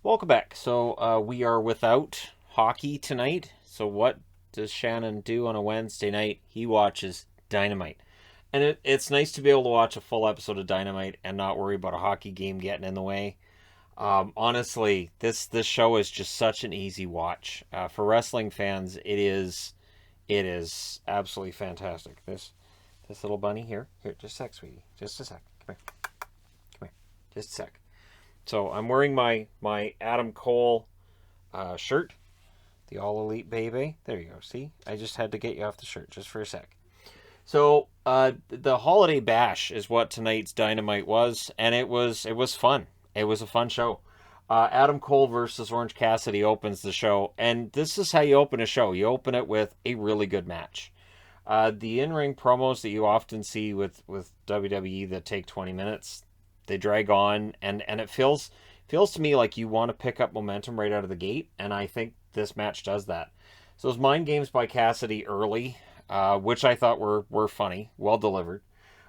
Welcome back. So we are without hockey tonight. So what does Shannon do on a Wednesday night? He watches Dynamite. And it's nice to be able to watch a full episode of Dynamite and not worry about a hockey game getting in the way. Honestly, this show is just such an easy watch. For wrestling fans, it is absolutely fantastic. This little bunny here. Here, just a sec, sweetie. Just a sec. Come here. Come here. Just a sec. So I'm wearing my Adam Cole shirt, the All Elite Baby. There you go. See, I just had to get you off the shirt just for a sec. So the Holiday Bash is what tonight's Dynamite was, and it was fun. It was a fun show. Adam Cole versus Orange Cassidy opens the show, and this is how you open a show. You open it with a really good match. The in-ring promos that you often see with WWE that take 20 minutes, they drag on, and it feels to me like you want to pick up momentum right out of the gate, and I think this match does that. So those mind games by Cassidy early, which I thought were funny, well delivered.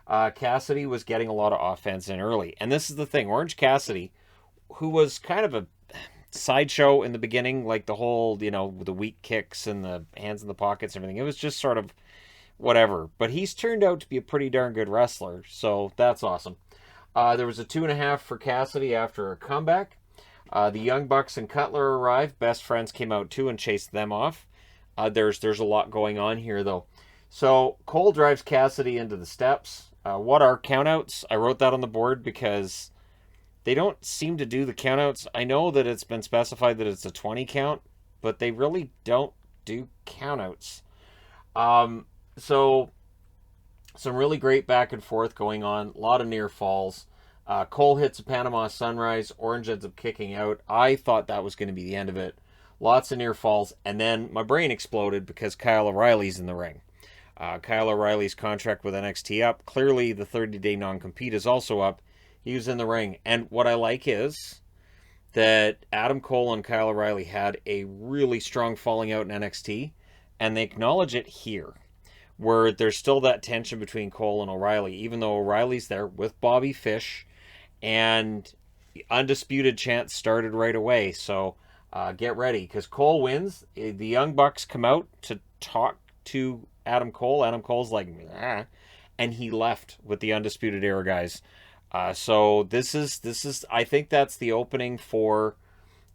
Cassidy was getting a lot of offense in early, and this is the thing, Orange Cassidy, who was kind of a sideshow in the beginning, like the whole, the weak kicks and the hands in the pockets and everything. It was just sort of whatever, but he's turned out to be a pretty darn good wrestler, so that's awesome. There was a 2.5 for Cassidy after a comeback. The Young Bucks and Cutler arrived. Best Friends came out too and chased them off. There's a lot going on here though. So Cole drives Cassidy into the steps. What are countouts? I wrote that on the board because they don't seem to do the countouts. I know that it's been specified that it's a 20 count, but they really don't do countouts. So some really great back and forth going on. A lot of near falls. Cole hits a Panama Sunrise. Orange ends up kicking out. I thought that was going to be the end of it. Lots of near falls. And then my brain exploded because Kyle O'Reilly's in the ring. Kyle O'Reilly's contract with NXT up. Clearly, the 30-day non-compete is also up. He was in the ring. And what I like is that Adam Cole and Kyle O'Reilly had a really strong falling out in NXT. And they acknowledge it here, where there's still that tension between Cole and O'Reilly, even though O'Reilly's there with Bobby Fish, and the Undisputed chant started right away. So get ready, because Cole wins. The Young Bucks come out to talk to Adam Cole. Adam Cole's like, nah, and he left with the Undisputed Era guys. So this is I think that's the opening for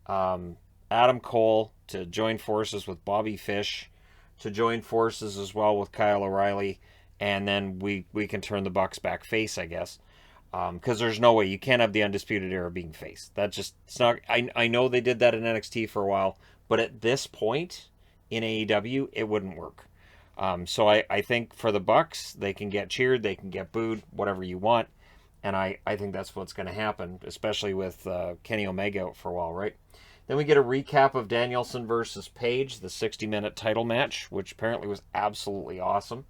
Adam Cole to join forces with Bobby Fish, to join forces as well with Kyle O'Reilly, and then we can turn the Bucks back face, I guess. Because there's no way you can't have the Undisputed Era being face. It's not. I know they did that in NXT for a while, but at this point in AEW, it wouldn't work. So I think for the Bucks, they can get cheered, they can get booed, whatever you want, and I think that's what's going to happen, especially with Kenny Omega out for a while, right? Then we get a recap of Danielson versus Page, the 60-minute title match, which apparently was absolutely awesome.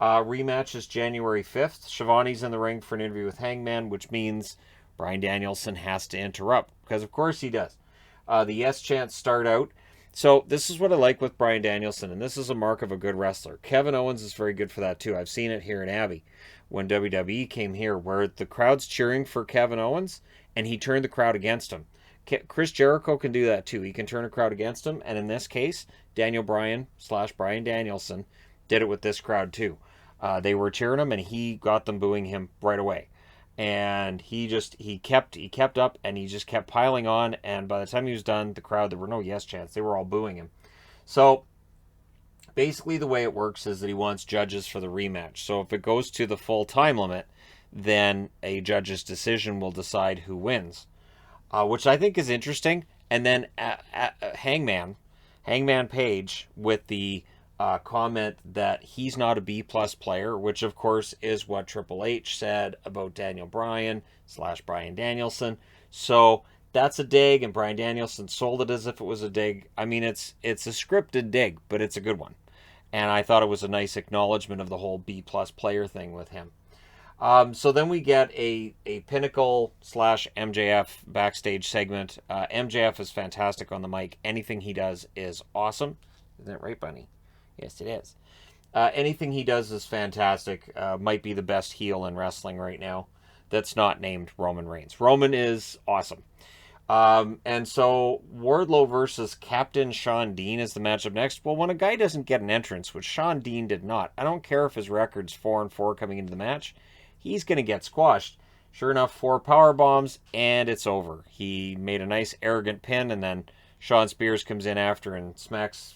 Rematch is January 5th. Shivani's in the ring for an interview with Hangman, which means Bryan Danielson has to interrupt, because of course he does. The Yes chants start out. So this is what I like with Bryan Danielson, and this is a mark of a good wrestler. Kevin Owens is very good for that too. I've seen it here in Abbey when WWE came here, where the crowd's cheering for Kevin Owens, and he turned the crowd against him. Chris Jericho can do that too. He can turn a crowd against him, and in this case, Daniel Bryan / Bryan Danielson did it with this crowd too. They were cheering him, and he got them booing him right away. And he kept up, and he just kept piling on. And by the time he was done, the crowd, there were no yes chants. They were all booing him. So basically, the way it works is that he wants judges for the rematch. So if it goes to the full time limit, then a judge's decision will decide who wins, which I think is interesting. And then Hangman Page with the comment that he's not a B-plus player, which of course is what Triple H said about Daniel Bryan / Bryan Danielson. So that's a dig, and Bryan Danielson sold it as if it was a dig. I mean, it's a scripted dig, but it's a good one. And I thought it was a nice acknowledgement of the whole B-plus player thing with him. So then we get a Pinnacle / MJF backstage segment. MJF is fantastic on the mic. Anything he does is awesome. Isn't that right, Bunny? Yes, it is. Anything he does is fantastic. Might be the best heel in wrestling right now that's not named Roman Reigns. Roman is awesome. And so Wardlow versus Captain Sean Dean is the matchup next. Well, when a guy doesn't get an entrance, which Sean Dean did not, I don't care if his record's 4-4 coming into the match, he's going to get squashed. Sure enough, 4 power bombs, and it's over. He made a nice arrogant pin, and then Sean Spears comes in after and smacks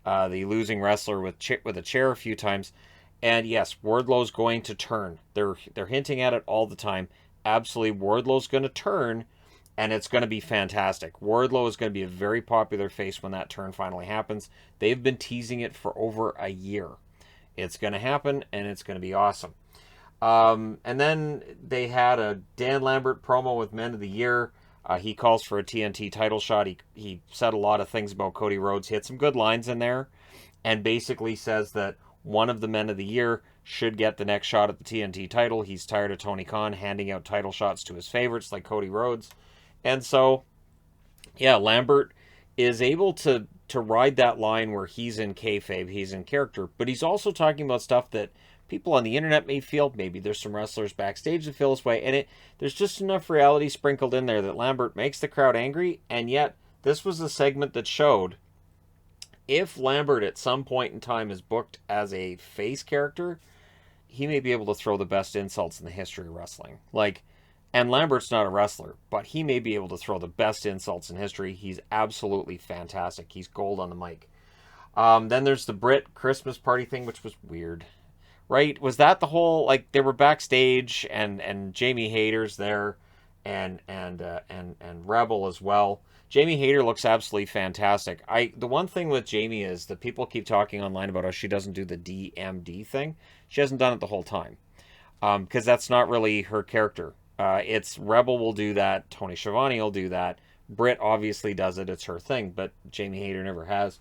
the losing wrestler with a chair a few times. And yes, Wardlow's going to turn. They're hinting at it all the time. Absolutely, Wardlow's going to turn, and it's going to be fantastic. Wardlow is going to be a very popular face when that turn finally happens. They've been teasing it for over a year. It's going to happen, and it's going to be awesome. And then they had a Dan Lambert promo with Men of the Year. He calls for a TNT title shot. He said a lot of things about Cody Rhodes. He had some good lines in there, and basically says that one of the Men of the Year should get the next shot at the TNT title. He's tired of Tony Khan handing out title shots to his favorites like Cody Rhodes. And so, yeah, Lambert is able to ride that line where he's in kayfabe, he's in character, but he's also talking about stuff that people on the internet may feel. Maybe there's some wrestlers backstage that feel this way, and there's just enough reality sprinkled in there that Lambert makes the crowd angry, and yet this was a segment that showed if Lambert at some point in time is booked as a face character, he may be able to throw the best insults in the history of wrestling. And Lambert's not a wrestler, but he may be able to throw the best insults in history. He's absolutely fantastic. He's gold on the mic. Then there's the Britt Christmas party thing, which was weird. Right? Was that the whole, they were backstage and Jamie Hayter's there and Rebel as well. Jamie Hayter looks absolutely fantastic. The one thing with Jamie is that people keep talking online about how she doesn't do the DMD thing. She hasn't done it the whole time. Because that's not really her character. It's Rebel will do that. Tony Schiavone will do that. Britt obviously does it. It's her thing, but Jamie Hayter never has.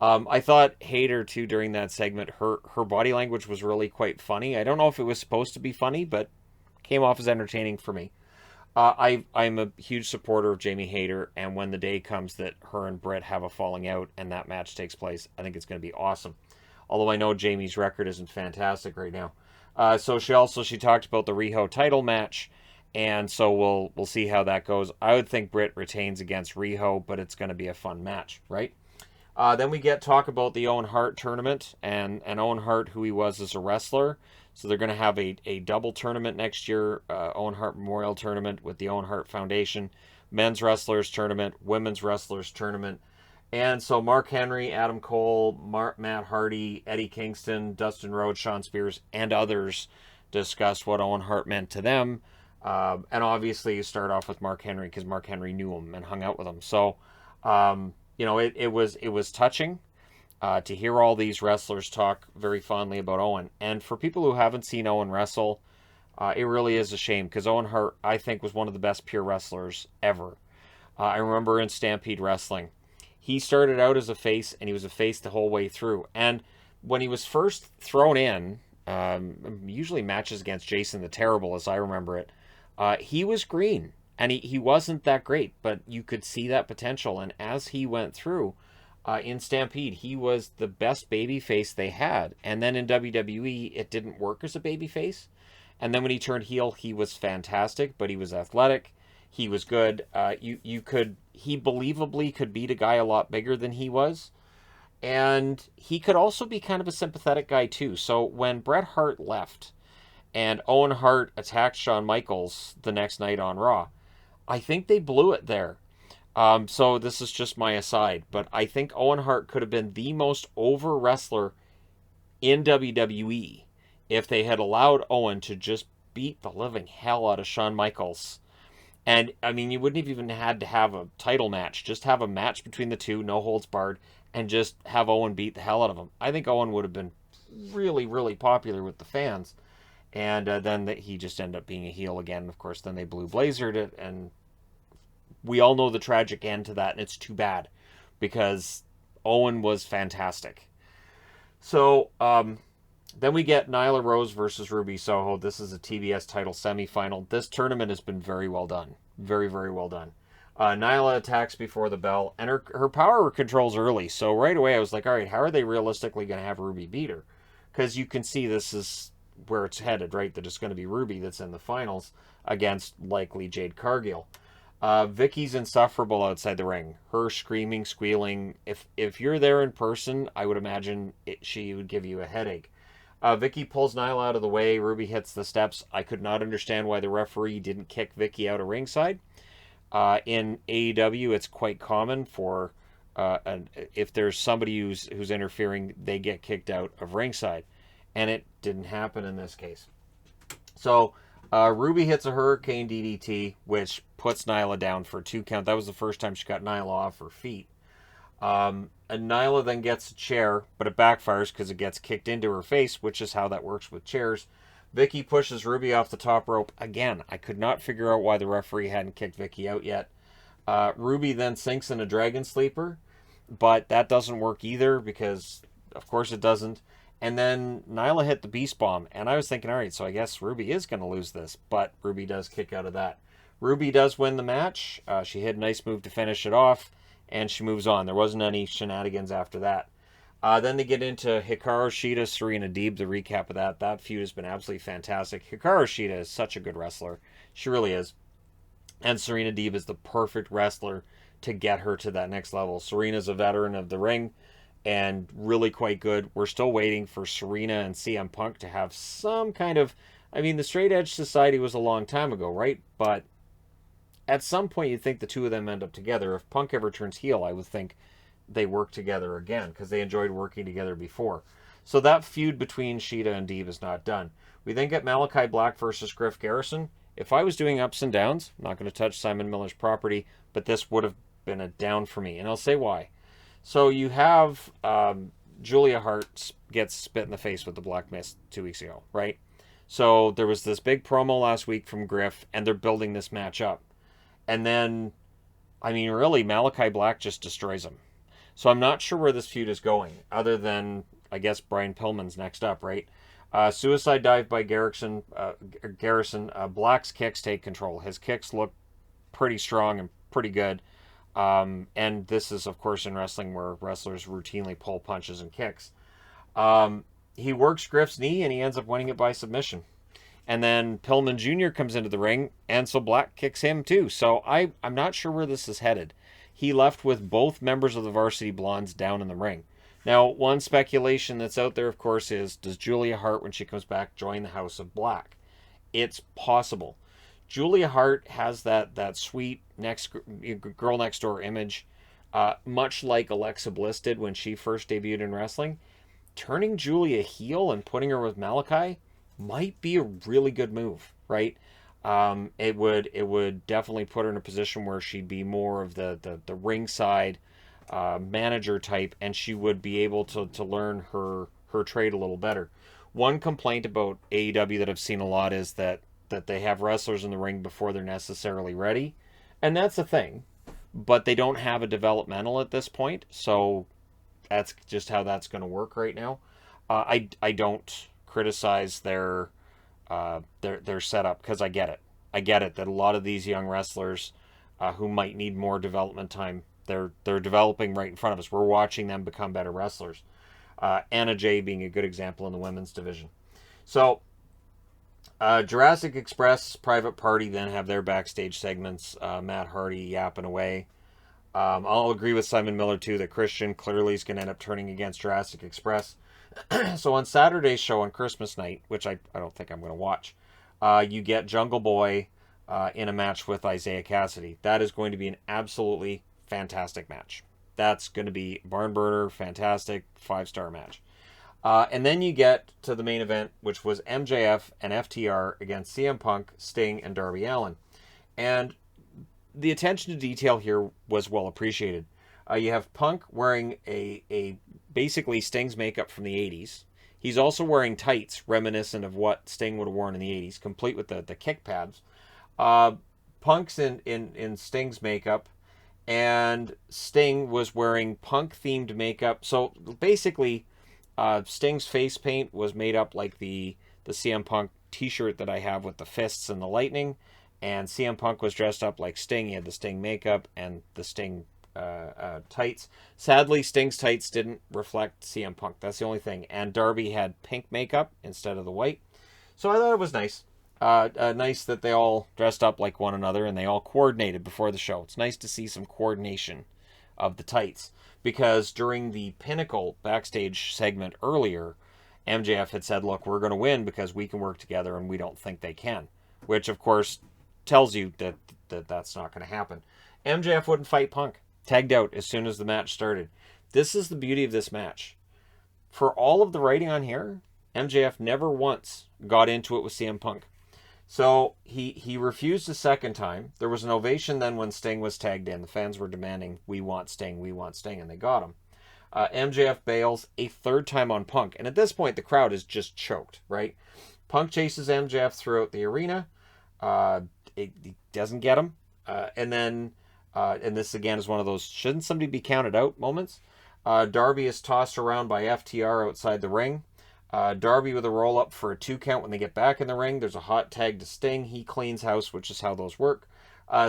I thought Hayter, too, during that segment, her body language was really quite funny. I don't know if it was supposed to be funny, but came off as entertaining for me. I'm a huge supporter of Jamie Hayter, and when the day comes that her and Britt have a falling out and that match takes place, I think it's going to be awesome. Although I know Jamie's record isn't fantastic right now. So she talked about the Riho title match, and so we'll see how that goes. I would think Britt retains against Riho, but it's going to be a fun match, right? Then we talk about the Owen Hart tournament and Owen Hart, who he was as a wrestler. So they're going to have a double tournament next year, Owen Hart Memorial Tournament with the Owen Hart Foundation, men's wrestlers tournament, women's wrestlers tournament. And so Mark Henry, Adam Cole, Matt Hardy, Eddie Kingston, Dustin Rhodes, Sean Spears, and others discussed what Owen Hart meant to them. And obviously you start off with Mark Henry because Mark Henry knew him and hung out with him. So, it was touching to hear all these wrestlers talk very fondly about Owen. And for people who haven't seen Owen wrestle, it really is a shame because Owen Hart, I think, was one of the best pure wrestlers ever. I remember in Stampede Wrestling, he started out as a face, and he was a face the whole way through. And when he was first thrown in, usually matches against Jason the Terrible, as I remember it, he was green. And he wasn't that great, but you could see that potential. And as he went through in Stampede, he was the best babyface they had. And then in WWE, it didn't work as a babyface. And then when he turned heel, he was fantastic, but he was athletic. He was good. He believably could beat a guy a lot bigger than he was. And he could also be kind of a sympathetic guy too. So when Bret Hart left and Owen Hart attacked Shawn Michaels the next night on Raw, I think they blew it there. So this is just my aside, but I think Owen Hart could have been the most over wrestler in WWE if they had allowed Owen to just beat the living hell out of Shawn Michaels. And, I mean, you wouldn't have even had to have a title match. Just have a match between the two, no holds barred, and just have Owen beat the hell out of him. I think Owen would have been really, really popular with the fans. And then he just ended up being a heel again. Of course, then they Blue Blazered it, and we all know the tragic end to that, and it's too bad because Owen was fantastic. So, then we get Nyla Rose versus Ruby Soho. This is a TBS title semifinal. This tournament has been very well done. Very, very well done. Nyla attacks before the bell, and her power controls early. So right away I was like, all right, how are they realistically going to have Ruby beat her? Because you can see this is where it's headed, right? That it's going to be Ruby that's in the finals against likely Jade Cargill. Vicky's insufferable outside the ring. Her screaming, squealing. If you're there in person, I would imagine she would give you a headache. Vicky pulls Nyla out of the way. Ruby hits the steps. I could not understand why the referee didn't kick Vicky out of ringside. In AEW, it's quite common for if there's somebody who's interfering, they get kicked out of ringside, and it didn't happen in this case. So Ruby hits a Hurricane DDT, which puts Nyla down for a 2 count. That was the first time she got Nyla off her feet. And Nyla then gets a chair, but it backfires because it gets kicked into her face, which is how that works with chairs. Vicky pushes Ruby off the top rope. Again, I could not figure out why the referee hadn't kicked Vicky out yet. Ruby then sinks in a Dragon Sleeper, but that doesn't work either because, of course, it doesn't. And then Nyla hit the Beast Bomb, and I was thinking, all right, so I guess Ruby is going to lose this, but Ruby does kick out of that. Ruby does win the match. She hit a nice move to finish it off, and she moves on. There wasn't any shenanigans after that. Then they get into Hikaru Shida, Serena Deeb, the recap of that. That feud has been absolutely fantastic. Hikaru Shida is such a good wrestler. She really is. And Serena Deeb is the perfect wrestler to get her to that next level. Serena's a veteran of the ring and really quite good. We're still waiting for Serena and CM Punk to have some kind of... I mean, the Straight Edge Society was a long time ago, right? But at some point you'd think the two of them end up together. If Punk ever turns heel, I would think they work together again because they enjoyed working together before. So that feud between Shida and Deeb is not done. We then get Malakai Black versus Griff Garrison. If I was doing ups and downs, I'm not going to touch Simon Miller's property, but this would have been a down for me. And I'll say why. So you have Julia Hart gets spit in the face with the Black Mist 2 weeks ago, right? So there was this big promo last week from Griff, and they're building this match up. And then, I mean, really, Malakai Black just destroys him. So I'm not sure where this feud is going, other than, I guess, Brian Pillman's next up, right? Suicide dive by Garrison. Black's kicks take control. His kicks look pretty strong and pretty good. And this is, of course, in wrestling where wrestlers routinely pull punches and kicks. He works Griff's knee, and he ends up winning it by submission. And then Pillman Jr. comes into the ring, and so Black kicks him too. So I'm not sure where this is headed. He left with both members of the Varsity Blondes down in the ring. Now, one speculation that's out there, of course, is does Julia Hart, when she comes back, join the House of Black? It's possible. Julia Hart has that sweet girl next door image, much like Alexa Bliss did when she first debuted in wrestling. Turning Julia heel and putting her with Malakai might be a really good move, right? It would definitely put her in a position where she'd be more of the ringside manager type, and she would be able to learn her trade a little better. One complaint about AEW that I've seen a lot is that they have wrestlers in the ring before they're necessarily ready, and that's a thing, but they don't have a developmental at this point, so that's just how that's going to work right now. I don't criticize their setup because I get it that a lot of these young wrestlers who might need more development time, they're developing right in front of us. We're watching them become better wrestlers. Anna Jay being a good example in the women's division. So Jurassic Express, Private Party then have their backstage segments. Matt Hardy yapping away. I'll agree with Simon Miller too that Christian clearly is going to end up turning against Jurassic Express. So on Saturday's show on Christmas night, which I don't think I'm going to watch, you get Jungle Boy in a match with Isaiah Cassidy. That is going to be an absolutely fantastic match. That's going to be barn burner, fantastic, 5-star match. And then you get to the main event, which was MJF and FTR against CM Punk, Sting, and Darby Allin. And the attention to detail here was well appreciated. You have Punk wearing a basically Sting's makeup from the 80s. He's also wearing tights reminiscent of what Sting would have worn in the 80s, complete with the kick pads. Punk's in Sting's makeup, and Sting was wearing Punk-themed makeup. So basically, Sting's face paint was made up like the CM Punk t-shirt that I have with the fists and the lightning, and CM Punk was dressed up like Sting. He had the Sting makeup and the Sting tights. Sadly, Sting's tights didn't reflect CM Punk. That's the only thing. And Darby had pink makeup instead of the white. So I thought it was nice. Nice that they all dressed up like one another and they all coordinated before the show. It's nice to see some coordination of the tights, because during the Pinnacle backstage segment earlier, MJF had said, look, we're going to win because we can work together, and we don't think they can, which of course tells you that that's not going to happen. MJF wouldn't fight Punk. Tagged out as soon as the match started. This is the beauty of this match. For all of the writing on here, MJF never once got into it with CM Punk. So he refused a second time. There was an ovation then when Sting was tagged in. The fans were demanding, we want Sting, and they got him. MJF bails a third time on Punk. And at this point, the crowd is just choked, right? Punk chases MJF throughout the arena. He doesn't get him. And this again is one of those, shouldn't somebody be counted out moments? Darby is tossed around by FTR outside the ring. Darby with a roll up for a 2 count when they get back in the ring. There's a hot tag to Sting. He cleans house, which is how those work.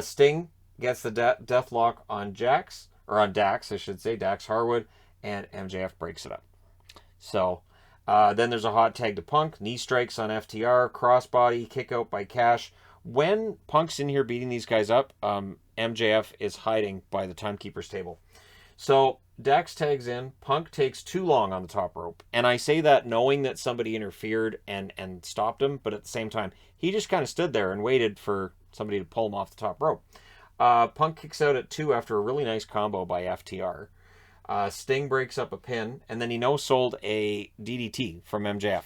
Sting gets the death lock on Dax, I should say, Dax Harwood, and MJF breaks it up. So then there's a hot tag to Punk. Knee strikes on FTR. Crossbody, kick out by Cash. When Punk's in here beating these guys up, MJF is hiding by the timekeeper's table. So Dax tags in. Punk takes too long on the top rope. And I say that knowing that somebody interfered and stopped him, but at the same time, he just kind of stood there and waited for somebody to pull him off the top rope. Punk kicks out at 2 after a really nice combo by FTR. Sting breaks up a pin, and then he no-sold a DDT from MJF,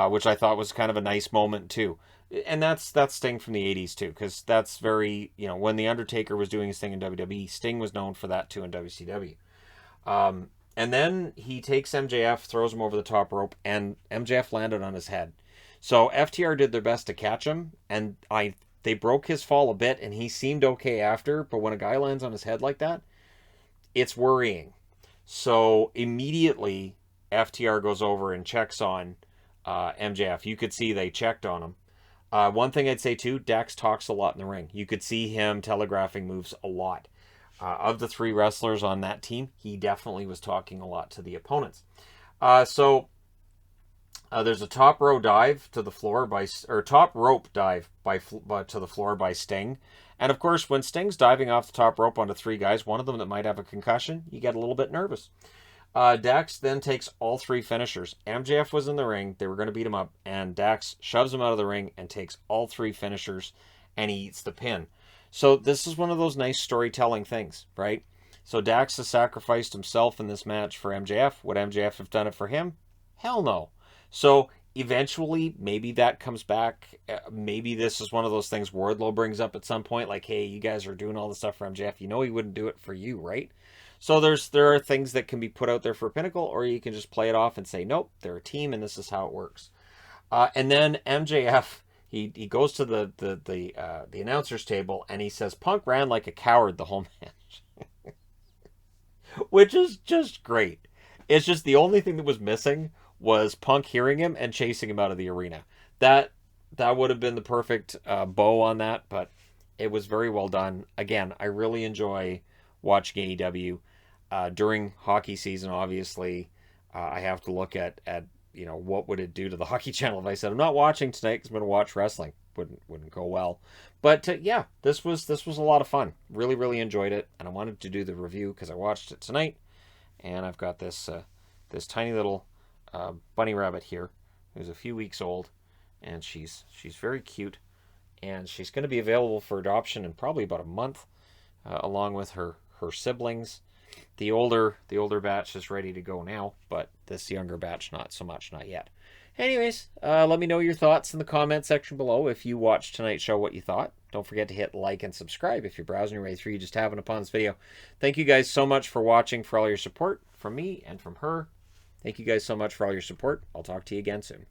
which I thought was kind of a nice moment too. And that's Sting from the 80s too, because that's very, when The Undertaker was doing his thing in WWE, Sting was known for that too in WCW. And then he takes MJF, throws him over the top rope, and MJF landed on his head. So FTR did their best to catch him, and they broke his fall a bit, and he seemed okay after, but when a guy lands on his head like that, it's worrying. So immediately, FTR goes over and checks on MJF. You could see they checked on him. One thing I'd say too, Dax talks a lot in the ring. You could see him telegraphing moves a lot. Of the 3 wrestlers on that team, he definitely was talking a lot to the opponents. So there's a top rope dive to the floor to the floor by Sting. And of course, when Sting's diving off the top rope onto 3 guys, one of them that might have a concussion, you get a little bit nervous. Dax then takes all 3 finishers. MJF was in the ring. They were going to beat him up. And Dax shoves him out of the ring and takes all 3 finishers. And he eats the pin. So this is one of those nice storytelling things, right? So Dax has sacrificed himself in this match for MJF. Would MJF have done it for him? Hell no. So eventually, maybe that comes back. Maybe this is one of those things Wardlow brings up at some point. Like, hey, you guys are doing all this stuff for MJF. You know he wouldn't do it for you, right? So there are things that can be put out there for Pinnacle, or you can just play it off and say, nope, they're a team and this is how it works. And then MJF, he goes to the announcer's table and he says, Punk ran like a coward the whole match. Which is just great. It's just the only thing that was missing was Punk hearing him and chasing him out of the arena. That would have been the perfect bow on that, but it was very well done. Again, I really enjoy watching AEW. During hockey season, obviously, I have to look at what would it do to the hockey channel if I said I'm not watching tonight because I'm going to watch wrestling. Wouldn't go well. But yeah, this was a lot of fun. Really, really enjoyed it, and I wanted to do the review because I watched it tonight, and I've got this tiny little bunny rabbit here who's a few weeks old, and she's very cute, and she's going to be available for adoption in probably about a month, along with her siblings. The older batch is ready to go now, but this younger batch not so much, not yet. Anyways, let me know your thoughts in the comment section below. If you watched tonight's show, what you thought. Don't forget to hit like and subscribe if you're browsing your way through, you just haven't upon this video. Thank you guys so much for watching, for all your support from me and from her. Thank you guys so much for all your support. I'll talk to you again soon.